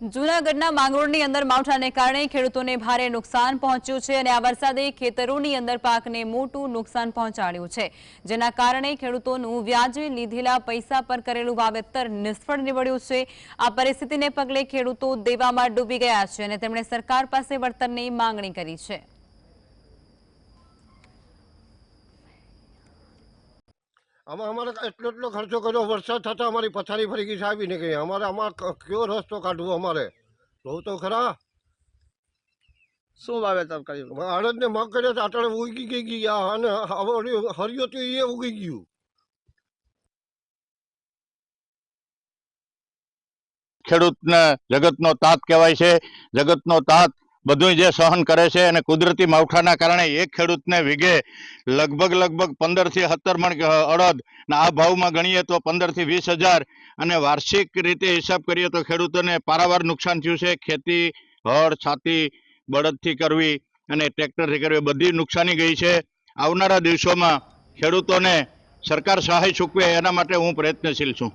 જૂનાગઢના માંગરોળની અંદર માવઠાને કારણે ખેડૂતોને ભારે નુકસાન પહોંચ્યું છે અને આ વરસાદે ખેતરોની અંદર પાકને મોટું નુકસાન પહોંચાડ્યું છે, જેના કારણે ખેડૂતોનું વ્યાજે લીધેલા પૈસા પર કરેલું વાવેતર નિષ્ફળ નીવડ્યું છે। આ પરિસ્થિતિને પગલે ખેડૂતો દેવામાં ડૂબી ગયા છે અને તેમણે સરકાર પાસે વળતરની માંગણી કરી છે। અમારે એટલો ખર્ચો કર્યો, વરસાદ થતા અમારી પથારી ફરી ગઈ, સાહેબ ને કઈ અમારે કયો રસ્તો કાઢવો? અમારે જોવું તો ખરા। શું વાવેતર કર્યું? અડદ ને મગ કર્યો, આટલે ઉગી ગયા અને હવે હરિયો તો એ ઉગી ગયું। ખેડૂતને જગતનો તાત કહેવાય છે। જગતનો તાત બધું જે સહન કરે છે અને કુદરતી માવઠાના કારણે એક ખેડૂતને વીઘે લગભગ 15 થી 17 મણ અડદ, આ ભાવમાં ગણીએ તો 15 થી 20,000 અને વાર્ષિક રીતે હિસાબ કરીએ તો ખેડૂતોને પારાવાર નુકસાન થયું છે। ખેતી હળ છાતી બળદથી કરવી અને ટ્રેક્ટરથી કરવી બધી નુકસાની ગઈ છે। આવનારા દિવસોમાં ખેડૂતોને સરકાર સહાય ચૂકવે એના માટે હું પ્રયત્નશીલ છું।